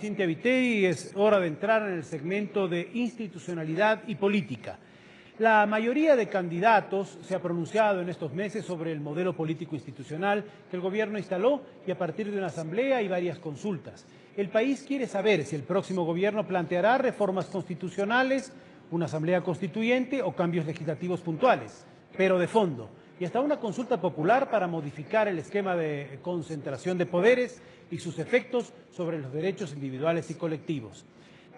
Cintia Viteri, es hora de entrar en el segmento de institucionalidad y política. La mayoría de candidatos se ha pronunciado en estos meses sobre el modelo político institucional que el gobierno instaló y a partir de una asamblea y varias consultas. El país quiere saber si el próximo gobierno planteará reformas constitucionales, una asamblea constituyente o cambios legislativos puntuales, pero de fondo, y hasta una consulta popular para modificar el esquema de concentración de poderes y sus efectos sobre los derechos individuales y colectivos.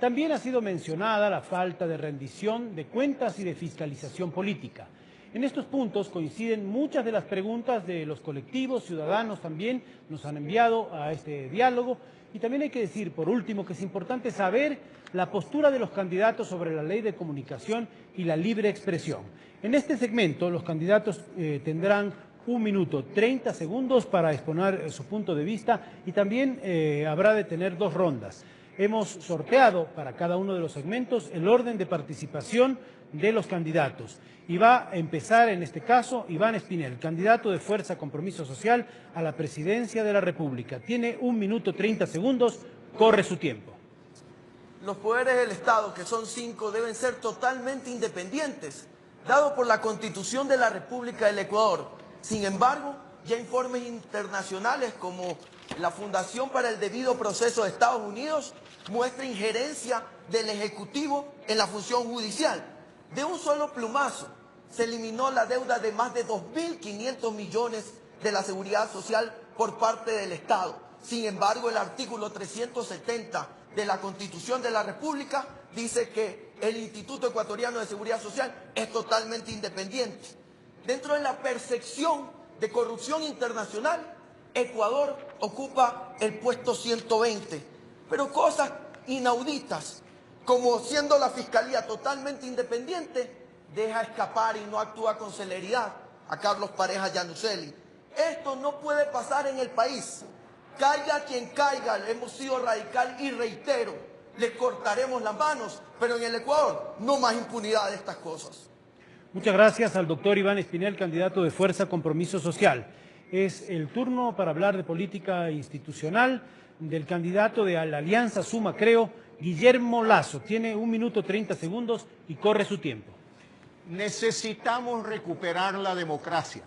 También ha sido mencionada la falta de rendición de cuentas y de fiscalización política. En estos puntos coinciden muchas de las preguntas de los colectivos, ciudadanos también nos han enviado a este diálogo. Y también hay que decir, por último, que es importante saber la postura de los candidatos sobre la ley de comunicación y la libre expresión. En este segmento, los candidatos tendrán 1 minuto 30 segundos para exponer su punto de vista y también habrá de tener 2 rondas. Hemos sorteado para cada uno de los segmentos el orden de participación de los candidatos. Y va a empezar en este caso Iván Espinel, candidato de Fuerza Compromiso Social a la presidencia de la República. Tiene 1 minuto 30 segundos, corre su tiempo. Los poderes del Estado, que son 5, deben ser totalmente independientes, dado por la Constitución de la República del Ecuador. Sin embargo, ya informes internacionales como la Fundación para el Debido Proceso de Estados Unidos muestra injerencia del Ejecutivo en la función judicial. De un solo plumazo se eliminó la deuda de más de 2.500 millones de la Seguridad Social por parte del Estado. Sin embargo, el artículo 370 de la Constitución de la República dice que el Instituto Ecuatoriano de Seguridad Social es totalmente independiente. Dentro de la percepción de corrupción internacional, Ecuador ocupa el puesto 120, pero cosas inauditas, como siendo la Fiscalía totalmente independiente, deja escapar y no actúa con celeridad a Carlos Pareja Yanuseli. Esto no puede pasar en el país. Caiga quien caiga, hemos sido radical y reitero, le cortaremos las manos, pero en el Ecuador no más impunidad de estas cosas. Muchas gracias al doctor Iván Espinel, candidato de Fuerza Compromiso Social. Es el turno para hablar de política institucional del candidato de la Alianza Suma Creo, Guillermo Lasso. Tiene 1 minuto 30 segundos y corre su tiempo. Necesitamos recuperar la democracia,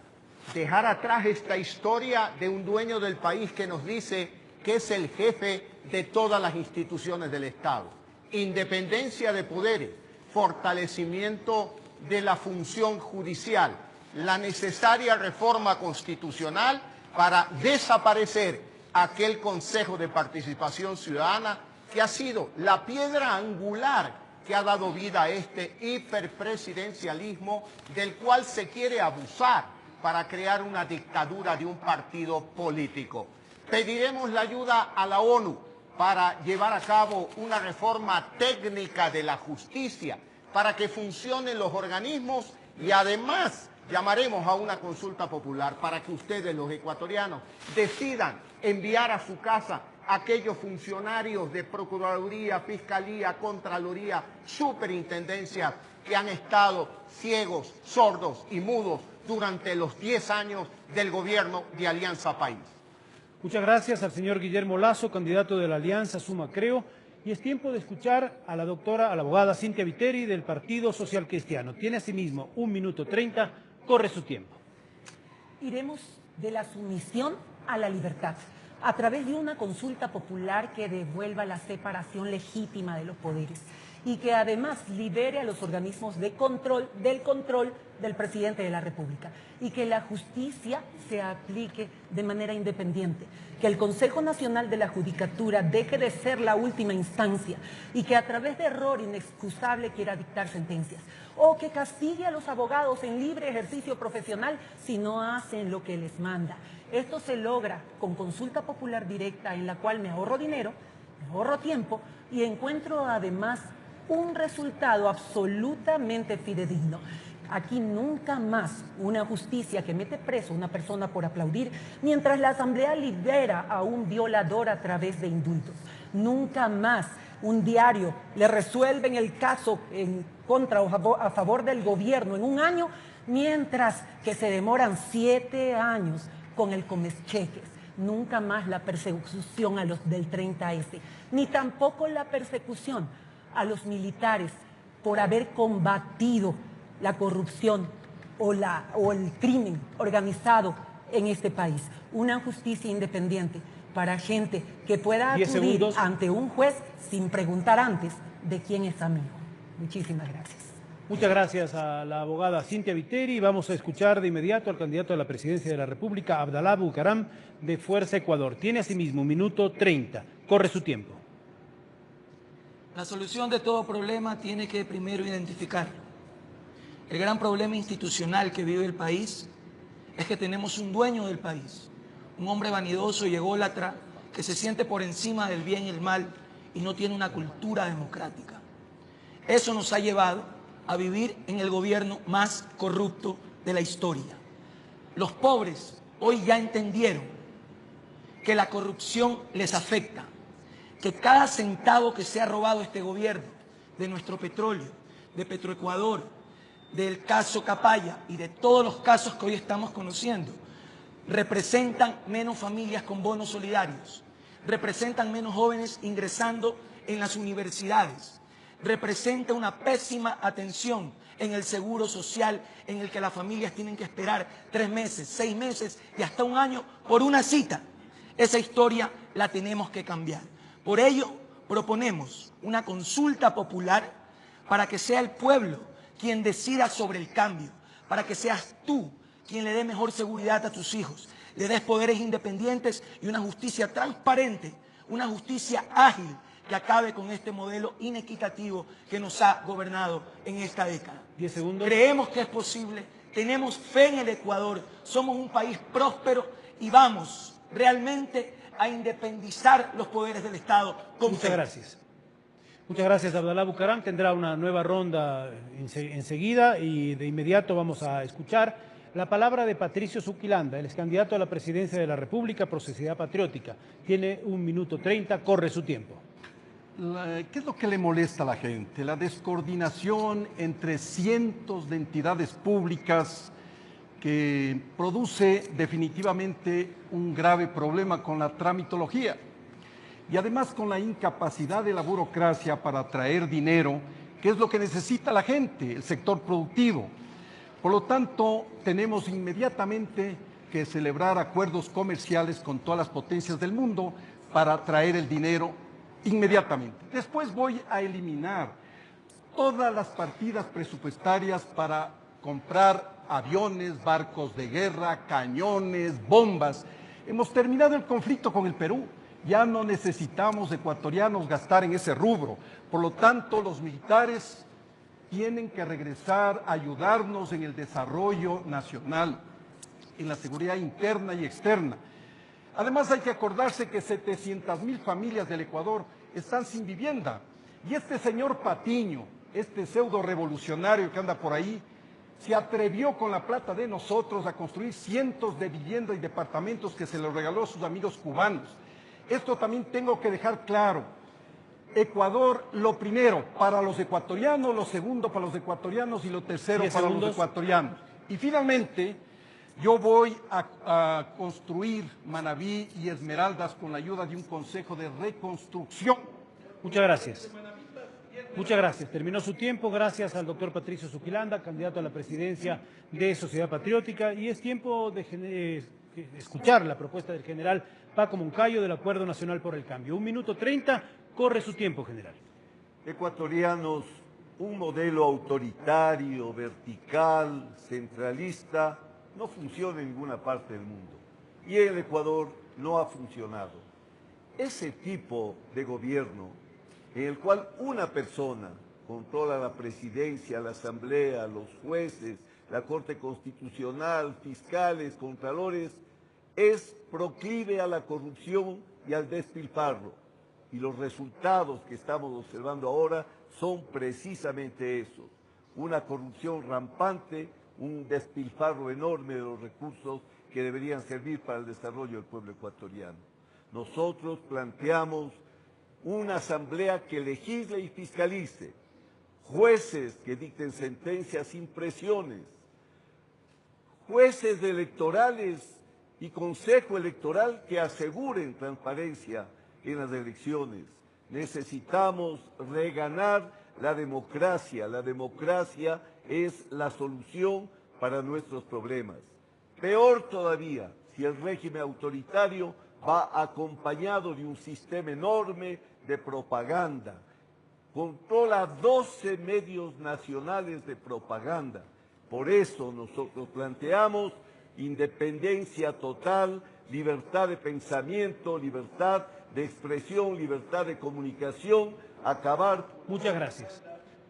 dejar atrás esta historia de un dueño del país que nos dice que es el jefe de todas las instituciones del Estado. Independencia de poderes, fortalecimiento de la función judicial, la necesaria reforma constitucional para desaparecer aquel Consejo de Participación Ciudadana que ha sido la piedra angular que ha dado vida a este hiperpresidencialismo del cual se quiere abusar para crear una dictadura de un partido político. Pediremos la ayuda a la ONU para llevar a cabo una reforma técnica de la justicia para que funcionen los organismos y además llamaremos a una consulta popular para que ustedes, los ecuatorianos, decidan enviar a su casa a aquellos funcionarios de Procuraduría, Fiscalía, Contraloría, Superintendencia que han estado ciegos, sordos y mudos durante los 10 años del gobierno de Alianza País. Muchas gracias al señor Guillermo Lasso, candidato de la Alianza Suma Creo. Y es tiempo de escuchar a la abogada Cintia Viteri del Partido Social Cristiano. Tiene asimismo 1 minuto 30, corre su tiempo. Iremos de la sumisión a la libertad, a través de una consulta popular que devuelva la separación legítima de los poderes y que además libere a los organismos del control del presidente de la República y que la justicia se aplique de manera independiente, que el Consejo Nacional de la Judicatura deje de ser la última instancia y que a través de error inexcusable quiera dictar sentencias, o que castigue a los abogados en libre ejercicio profesional si no hacen lo que les manda. Esto se logra con consulta popular directa en la cual me ahorro dinero, me ahorro tiempo y encuentro además un resultado absolutamente fidedigno. Aquí nunca más una justicia que mete preso a una persona por aplaudir, mientras la Asamblea libera a un violador a través de indultos. Nunca más un diario le resuelven el caso en contra o a favor del gobierno en 1 año, mientras que se demoran 7 años con el comecheques. nunca más la persecución a los del 30S, ni tampoco la persecución a los militares por haber combatido la corrupción o el crimen organizado en este país. Una justicia independiente para gente que pueda acudir ante un juez sin preguntar antes de quién es amigo. Muchísimas gracias. Muchas gracias a la abogada Cintia Viteri. Vamos a escuchar de inmediato al candidato a la presidencia de la República, Abdalá Bucaram, de Fuerza Ecuador. Tiene asimismo 1:30. Corre su tiempo. La solución de todo problema tiene que primero identificarlo. El gran problema institucional que vive el país es que tenemos un dueño del país, un hombre vanidoso y ególatra que se siente por encima del bien y el mal y no tiene una cultura democrática. Eso nos ha llevado a vivir en el gobierno más corrupto de la historia. Los pobres hoy ya entendieron que la corrupción les afecta, que cada centavo que se ha robado este gobierno de nuestro petróleo, de Petroecuador, del caso Capaya y de todos los casos que hoy estamos conociendo, representan menos familias con bonos solidarios, representan menos jóvenes ingresando en las universidades, representa una pésima atención en el seguro social en el que las familias tienen que esperar 3 meses, 6 meses y hasta 1 año por una cita. Esa historia la tenemos que cambiar. Por ello, proponemos una consulta popular para que sea el pueblo quien decida sobre el cambio, para que seas tú quien le dé mejor seguridad a tus hijos, le des poderes independientes y una justicia transparente, una justicia ágil que acabe con este modelo inequitativo que nos ha gobernado en esta década. 10 segundos. Creemos que es posible, tenemos fe en el Ecuador, somos un país próspero y vamos realmente a independizar los poderes del Estado con fe. Muchas gracias. Muchas gracias, Abdalá Bucaram. Tendrá una nueva ronda enseguida y de inmediato vamos a escuchar la palabra de Patricio Zuquilanda, el ex candidato a la presidencia de la República por Sociedad Patriótica. Tiene 1:30, corre su tiempo. ¿Qué es lo que le molesta a la gente? La descoordinación entre cientos de entidades públicas que produce definitivamente un grave problema con la tramitología y además con la incapacidad de la burocracia para atraer dinero, que es lo que necesita la gente, el sector productivo. Por lo tanto, tenemos inmediatamente que celebrar acuerdos comerciales con todas las potencias del mundo para atraer el dinero inmediatamente. Después voy a eliminar todas las partidas presupuestarias para comprar aviones, barcos de guerra, cañones, bombas. Hemos terminado el conflicto con el Perú. Ya no necesitamos ecuatorianos gastar en ese rubro. Por lo tanto, los militares tienen que regresar a ayudarnos en el desarrollo nacional, en la seguridad interna y externa. Además, hay que acordarse que 700.000 familias del Ecuador están sin vivienda. Y este señor Patiño, este pseudo revolucionario que anda por ahí, se atrevió con la plata de nosotros a construir cientos de viviendas y departamentos que se los regaló a sus amigos cubanos. Esto también tengo que dejar claro. Ecuador, lo primero para los ecuatorianos, lo segundo para los ecuatorianos y lo tercero para los ecuatorianos. Y finalmente, yo voy a construir Manabí y Esmeraldas con la ayuda de un consejo de reconstrucción. Muchas gracias. Muchas gracias. Terminó su tiempo. Gracias al doctor Patricio Zuquilanda, candidato a la presidencia de Sociedad Patriótica. Y es tiempo de escuchar la propuesta del general Paco Moncayo del Acuerdo Nacional por el Cambio. 1:30, corre su tiempo, general. Ecuatorianos, un modelo autoritario, vertical, centralista, no funciona en ninguna parte del mundo. Y el Ecuador no ha funcionado. Ese tipo de gobierno en el cual una persona controla la presidencia, la asamblea, los jueces, la Corte Constitucional, fiscales, contralores, es proclive a la corrupción y al despilfarro. Y los resultados que estamos observando ahora son precisamente esos. Una corrupción rampante, un despilfarro enorme de los recursos que deberían servir para el desarrollo del pueblo ecuatoriano. Nosotros planteamos una asamblea que legisle y fiscalice, jueces que dicten sentencias sin presiones, jueces electorales y Consejo Electoral que aseguren transparencia en las elecciones. Necesitamos reganar la democracia. La democracia es la solución para nuestros problemas. Peor todavía, si el régimen autoritario va acompañado de un sistema enorme de propaganda. Controla 12 medios nacionales de propaganda. Por eso nosotros planteamos independencia total, libertad de pensamiento, libertad de expresión, libertad de comunicación, acabar. Muchas gracias.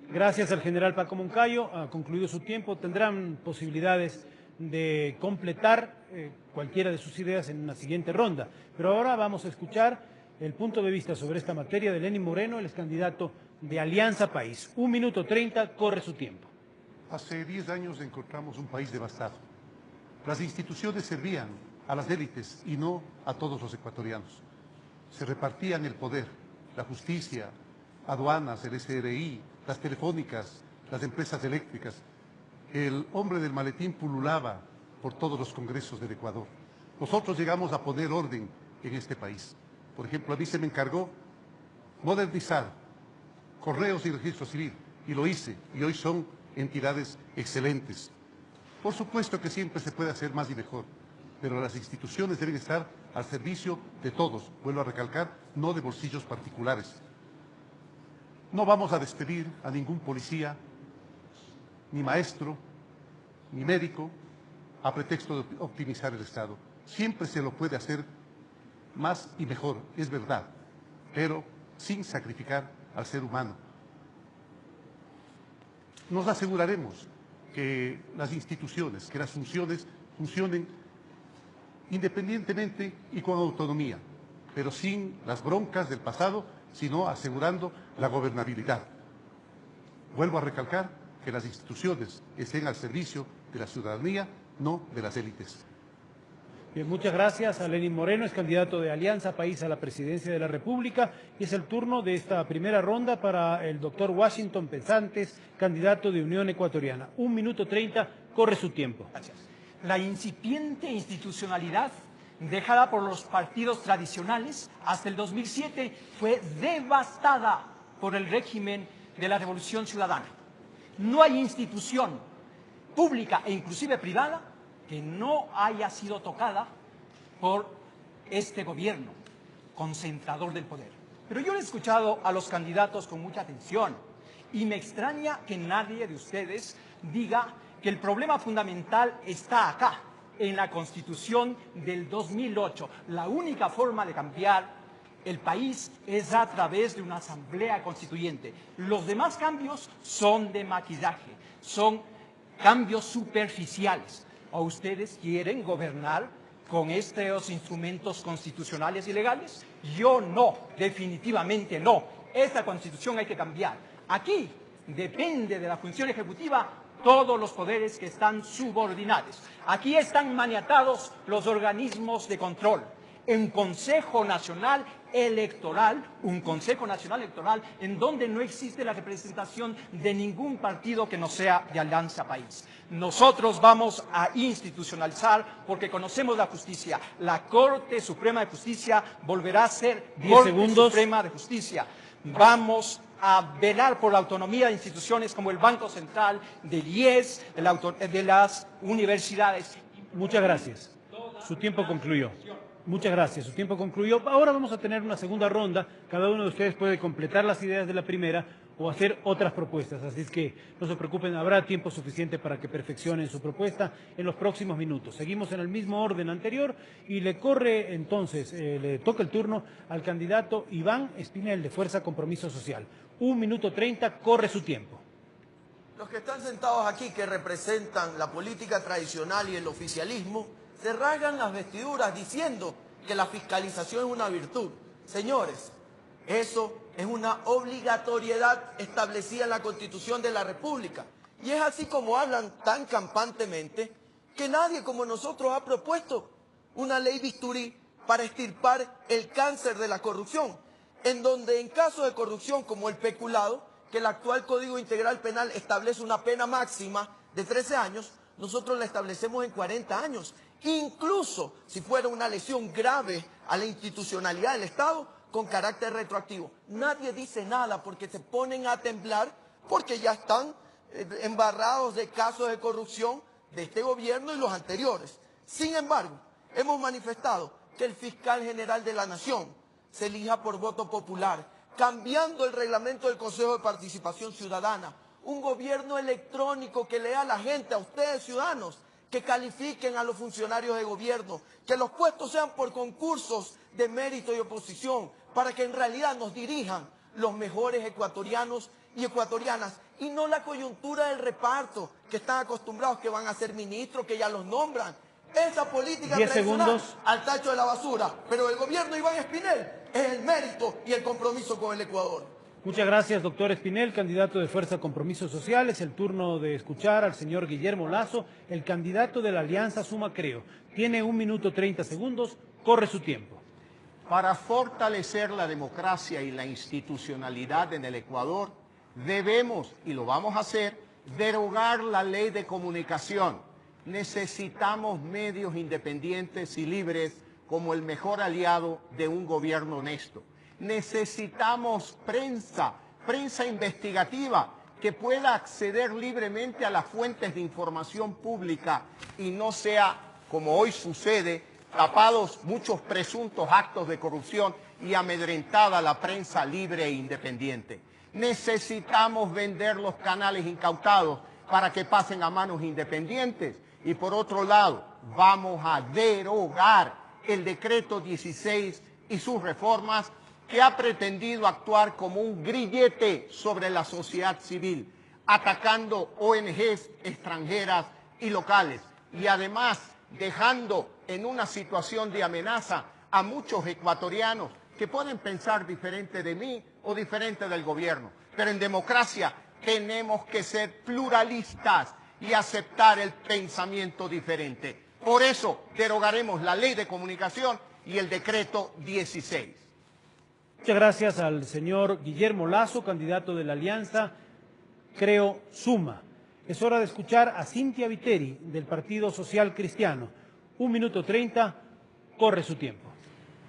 Gracias al general Paco Moncayo. Ha concluido su tiempo. Tendrán posibilidades de completar cualquiera de sus ideas en una siguiente ronda. Pero ahora vamos a escuchar el punto de vista sobre esta materia de Lenín Moreno, el ex candidato de Alianza País. 1 minuto 30, corre su tiempo. Hace 10 años encontramos un país devastado. Las instituciones servían a las élites y no a todos los ecuatorianos. Se repartían el poder, la justicia, aduanas, el SRI, las telefónicas, las empresas eléctricas. El hombre del maletín pululaba por todos los congresos del Ecuador. Nosotros llegamos a poner orden en este país. Por ejemplo, a mí se me encargó modernizar correos y registro civil, y lo hice, y hoy son entidades excelentes. Por supuesto que siempre se puede hacer más y mejor, pero las instituciones deben estar al servicio de todos, vuelvo a recalcar, no de bolsillos particulares. No vamos a despedir a ningún policía, ni maestro, ni médico, a pretexto de optimizar el Estado. Siempre se lo puede hacer más y mejor, es verdad, pero sin sacrificar al ser humano. Nos aseguraremos que las instituciones, que las funciones funcionen independientemente y con autonomía, pero sin las broncas del pasado, sino asegurando la gobernabilidad. Vuelvo a recalcar que las instituciones estén al servicio de la ciudadanía, no de las élites. Bien, muchas gracias a Lenín Moreno, es candidato de Alianza País a la presidencia de la República. Y es el turno de esta primera ronda para el doctor Washington Pesantes, candidato de Unión Ecuatoriana. 1 minuto 30, corre su tiempo. Gracias. La incipiente institucionalidad dejada por los partidos tradicionales hasta el 2007 fue devastada por el régimen de la Revolución Ciudadana. No hay institución pública e inclusive privada que no haya sido tocada por este gobierno concentrador del poder. Pero yo he escuchado a los candidatos con mucha atención y me extraña que nadie de ustedes diga que el problema fundamental está acá, en la Constitución del 2008. La única forma de cambiar el país es a través de una asamblea constituyente. Los demás cambios son de maquillaje, son cambios superficiales. ¿O ustedes quieren gobernar con estos instrumentos constitucionales y legales? Yo no, definitivamente no. Esta Constitución hay que cambiar. Aquí depende de la función ejecutiva todos los poderes que están subordinados. Aquí están maniatados los organismos de control. Un Consejo Nacional Electoral en donde no existe la representación de ningún partido que no sea de Alianza País. Nosotros vamos a institucionalizar porque conocemos la justicia. La Corte Suprema de Justicia volverá a ser Corte Suprema de Justicia. Vamos a velar por la autonomía de instituciones como el Banco Central, del IES, de las universidades. Muchas gracias. Su tiempo concluyó. Muchas gracias, su tiempo concluyó. Ahora vamos a tener una segunda ronda. Cada uno de ustedes puede completar las ideas de la primera o hacer otras propuestas. Así es que no se preocupen, habrá tiempo suficiente para que perfeccionen su propuesta en los próximos minutos. Seguimos en el mismo orden anterior y le corre entonces, le toca el turno al candidato Iván Espinel de Fuerza Compromiso Social. 1 minuto 30, corre su tiempo. Los que están sentados aquí, que representan la política tradicional y el oficialismo, se rasgan las vestiduras diciendo que la fiscalización es una virtud. Señores, eso es una obligatoriedad establecida en la Constitución de la República. Y es así como hablan tan campantemente que nadie como nosotros ha propuesto una ley bisturí para extirpar el cáncer de la corrupción, en donde en caso de corrupción como el peculado, que el actual Código Integral Penal establece una pena máxima de 13 años, nosotros la establecemos en 40 años. incluso si fuera una lesión grave a la institucionalidad del Estado con carácter retroactivo. Nadie dice nada porque se ponen a temblar porque ya están embarrados de casos de corrupción de este gobierno y los anteriores. Sin embargo, hemos manifestado que el fiscal general de la Nación se elija por voto popular, cambiando el reglamento del Consejo de Participación Ciudadana, un gobierno electrónico que lea a la gente, a ustedes ciudadanos, que califiquen a los funcionarios de gobierno, que los puestos sean por concursos de mérito y oposición, para que en realidad nos dirijan los mejores ecuatorianos y ecuatorianas, y no la coyuntura del reparto, que están acostumbrados que van a ser ministros, que ya los nombran. Esa política 10 tradicional segundos. al tacho de la basura, pero el gobierno de Iván Espinel es el mérito y el compromiso con el Ecuador. Muchas gracias, doctor Espinel, candidato de Fuerza Compromisos Sociales. El turno de escuchar al señor Guillermo Lasso, el candidato de la Alianza Suma Creo. Tiene 1 minuto 30 segundos, corre su tiempo. Para fortalecer la democracia y la institucionalidad en el Ecuador, debemos, y lo vamos a hacer, derogar la ley de comunicación. Necesitamos medios independientes y libres como el mejor aliado de un gobierno honesto. Necesitamos prensa investigativa que pueda acceder libremente a las fuentes de información pública y no sea, como hoy sucede, tapados muchos presuntos actos de corrupción y amedrentada la prensa libre e independiente. Necesitamos vender los canales incautados para que pasen a manos independientes. Y por otro lado, vamos a derogar el decreto 16 y sus reformas que ha pretendido actuar como un grillete sobre la sociedad civil, atacando ONGs extranjeras y locales, y además dejando en una situación de amenaza a muchos ecuatorianos que pueden pensar diferente de mí o diferente del gobierno. Pero en democracia tenemos que ser pluralistas y aceptar el pensamiento diferente. Por eso derogaremos la ley de comunicación y el decreto 16. Muchas gracias al señor Guillermo Lasso, candidato de la Alianza Creo Suma. Es hora de escuchar a Cynthia Viteri, del Partido Social Cristiano. 1 minuto 30, corre su tiempo.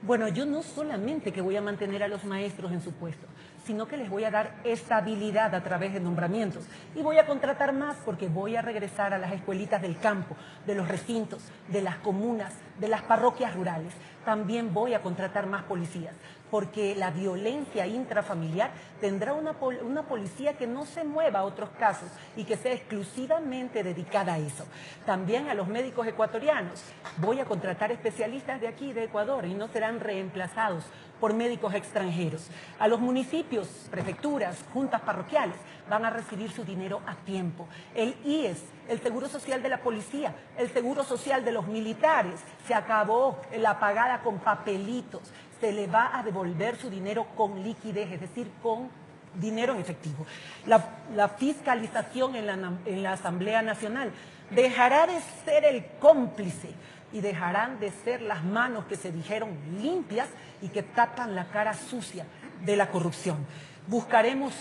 Bueno, yo no solamente que voy a mantener a los maestros en su puesto, sino que les voy a dar estabilidad a través de nombramientos. Y voy a contratar más porque voy a regresar a las escuelitas del campo, de los recintos, de las comunas, de las parroquias rurales. También voy a contratar más policías, porque la violencia intrafamiliar tendrá una policía que no se mueva a otros casos y que sea exclusivamente dedicada a eso. También a los médicos ecuatorianos. Voy a contratar especialistas de aquí, de Ecuador, y no serán reemplazados por médicos extranjeros. A los municipios, prefecturas, juntas parroquiales van a recibir su dinero a tiempo. El IES, el Seguro Social de la Policía, el Seguro Social de los militares, se acabó la pagada con papelitos. Se le va a devolver su dinero con liquidez, es decir, con dinero en efectivo. La fiscalización en la Asamblea Nacional dejará de ser el cómplice y dejarán de ser las manos que se dijeron limpias y que tapan la cara sucia de la corrupción. Buscaremos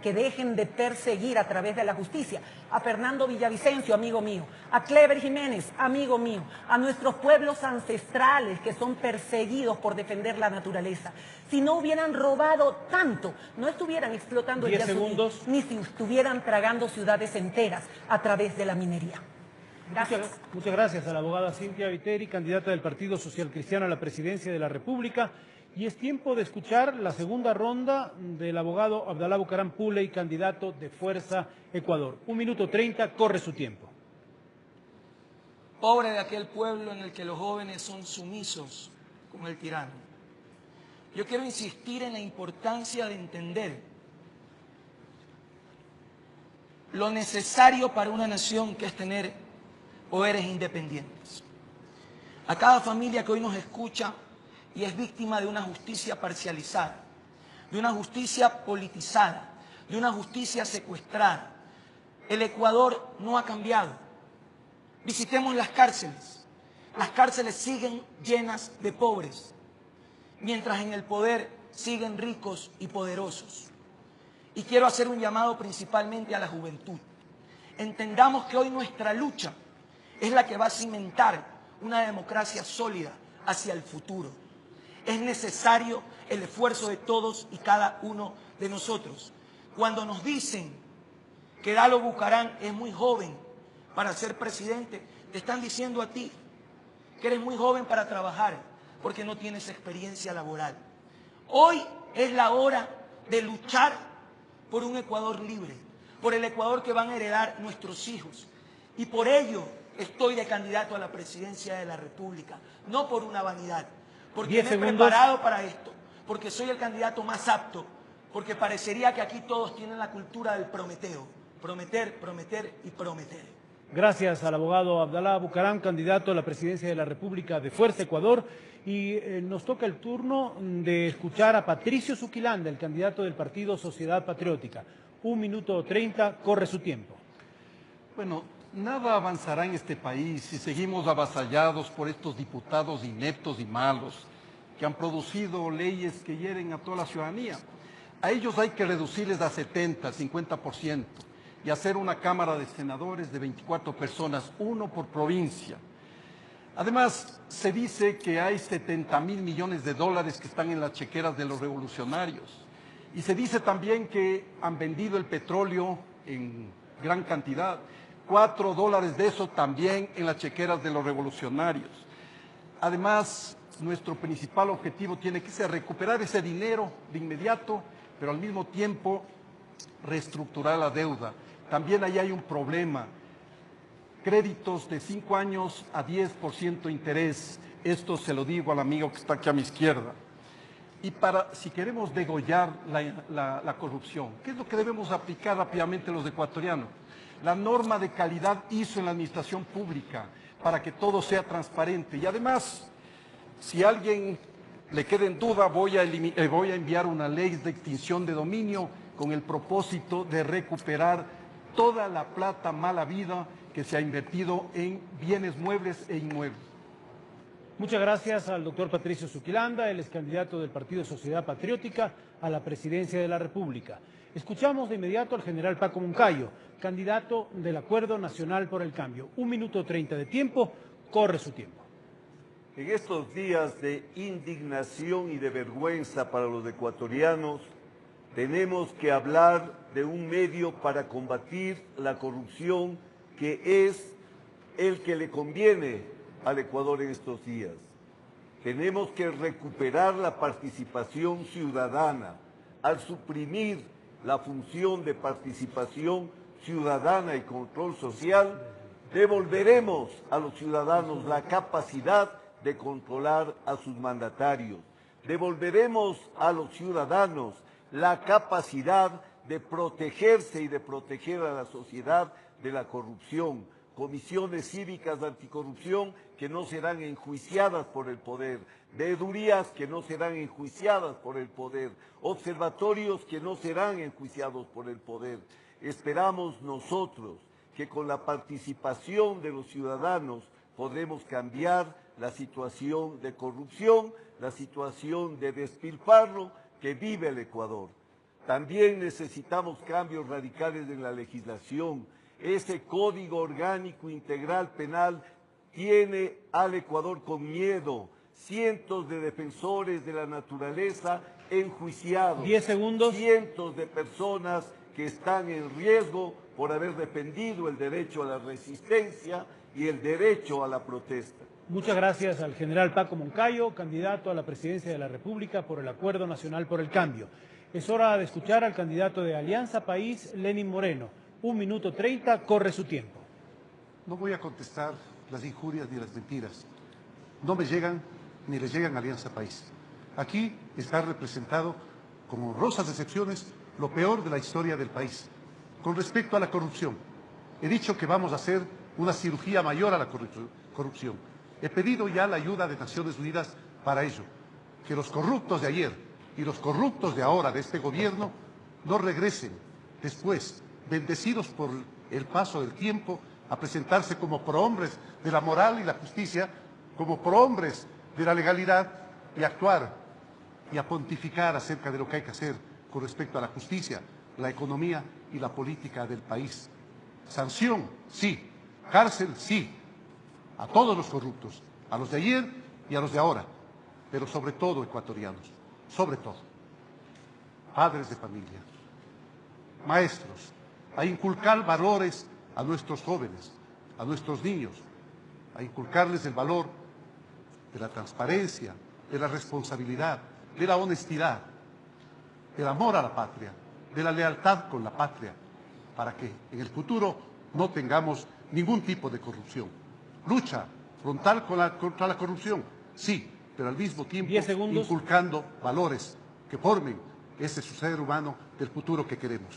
que dejen de perseguir a través de la justicia a Fernando Villavicencio, amigo mío, a Clever Jiménez, amigo mío, a nuestros pueblos ancestrales que son perseguidos por defender la naturaleza. Si no hubieran robado tanto, no estuvieran explotando el 10 segundos. ni si estuvieran tragando ciudades enteras a través de la minería. Gracias. Muchas gracias a la abogada Cynthia Viteri, candidata del Partido Social Cristiano a la presidencia de la República. Y es tiempo de escuchar la segunda ronda del abogado Abdalá Bucaram Puley, candidato de Fuerza Ecuador. 1 minuto 30, corre su tiempo. Pobre de aquel pueblo en el que los jóvenes son sumisos con el tirano. Yo quiero insistir en la importancia de entender lo necesario para una nación, que es tener poderes independientes. A cada familia que hoy nos escucha y es víctima de una justicia parcializada, de una justicia politizada, de una justicia secuestrada. El Ecuador no ha cambiado. Visitemos las cárceles. Las cárceles siguen llenas de pobres, mientras en el poder siguen ricos y poderosos. Y quiero hacer un llamado principalmente a la juventud. Entendamos que hoy nuestra lucha es la que va a cimentar una democracia sólida hacia el futuro. Es necesario el esfuerzo de todos y cada uno de nosotros. Cuando nos dicen que Dalo Bucaram es muy joven para ser presidente, te están diciendo a ti que eres muy joven para trabajar porque no tienes experiencia laboral. Hoy es la hora de luchar por un Ecuador libre, por el Ecuador que van a heredar nuestros hijos. Y por ello estoy de candidato a la presidencia de la República, no por una vanidad, porque me he preparado para esto, porque soy el candidato más apto, porque parecería que aquí todos tienen la cultura del prometeo, prometer, prometer y prometer. Gracias al abogado Abdalá Bucaram, candidato a la presidencia de la República de Fuerza Ecuador. Y nos toca el turno de escuchar a Patricio Zuquilanda, el candidato del partido Sociedad Patriótica. 1 minuto 30, corre su tiempo. Bueno, nada avanzará en este país si seguimos avasallados por estos diputados ineptos y malos que han producido leyes que hieren a toda la ciudadanía. A ellos hay que reducirles a 70, 50% y hacer una Cámara de Senadores de 24 personas, 1 por provincia. Además, se dice que hay 70.000 millones de dólares que están en las chequeras de los revolucionarios. Y se dice también que han vendido el petróleo en gran cantidad. $4 de eso también en las chequeras de los revolucionarios. Además, nuestro principal objetivo tiene que ser recuperar ese dinero de inmediato, pero al mismo tiempo reestructurar la deuda. También ahí hay un problema. Créditos de 5 años a 10% interés. Esto se lo digo al amigo que está aquí a mi izquierda. Y si queremos degollar la corrupción, ¿qué es lo que debemos aplicar rápidamente los ecuatorianos? La norma de calidad ISO en la administración pública, para que todo sea transparente. Y además, si a alguien le queda en duda, voy a enviar una ley de extinción de dominio con el propósito de recuperar toda la plata mal habida que se ha invertido en bienes muebles e inmuebles. Muchas gracias al doctor Patricio Zuquilanda, él es candidato del Partido Sociedad Patriótica a la presidencia de la República. Escuchamos de inmediato al general Paco Moncayo, candidato del Acuerdo Nacional por el Cambio. 1 minuto 30 de tiempo, corre su tiempo. En estos días de indignación y de vergüenza para los ecuatorianos, tenemos que hablar de un medio para combatir la corrupción que es el que le conviene al Ecuador en estos días. Tenemos que recuperar la participación ciudadana. Al suprimir la función de participación ciudadana y control social, devolveremos a los ciudadanos la capacidad de controlar a sus mandatarios. Devolveremos a los ciudadanos la capacidad de protegerse y de proteger a la sociedad de la corrupción. Comisiones cívicas de anticorrupción que no serán enjuiciadas por el poder, veedurías que no serán enjuiciadas por el poder, observatorios que no serán enjuiciados por el poder. Esperamos nosotros que con la participación de los ciudadanos podremos cambiar la situación de corrupción, la situación de despilfarro que vive el Ecuador. También necesitamos cambios radicales en la legislación. Ese Código Orgánico Integral Penal tiene al Ecuador con miedo. Cientos de defensores de la naturaleza enjuiciados. 10 segundos. Cientos de personas que están en riesgo por haber defendido el derecho a la resistencia y el derecho a la protesta. Muchas gracias al general Paco Moncayo, candidato a la presidencia de la República por el Acuerdo Nacional por el Cambio. Es hora de escuchar al candidato de Alianza País, Lenín Moreno. 1 minuto 30, corre su tiempo. No voy a contestar las injurias ni las mentiras. No me llegan ni le llegan a Alianza País. Aquí está representado, con honrosas excepciones, lo peor de la historia del país. Con respecto a la corrupción, he dicho que vamos a hacer una cirugía mayor a la corrupción. He pedido ya la ayuda de Naciones Unidas para ello. Que los corruptos de ayer y los corruptos de ahora, de este gobierno, no regresen después, bendecidos por el paso del tiempo, a presentarse como prohombres de la moral y la justicia, como prohombres de la legalidad y actuar y a pontificar acerca de lo que hay que hacer con respecto a la justicia, la economía y la política del país. Sanción, sí. Cárcel, sí. A todos los corruptos. a los de ayer y a los de ahora, pero sobre todo ecuatorianos, sobre todo. Padres de familia, maestros, a inculcar valores a nuestros jóvenes, a nuestros niños, a inculcarles el valor de la transparencia, de la responsabilidad, de la honestidad, del amor a la patria, de la lealtad con la patria, para que en el futuro no tengamos ningún tipo de corrupción. Lucha frontal contra la corrupción, sí, pero al mismo tiempo 10 segundos. inculcando valores que formen ese ser humano del futuro que queremos.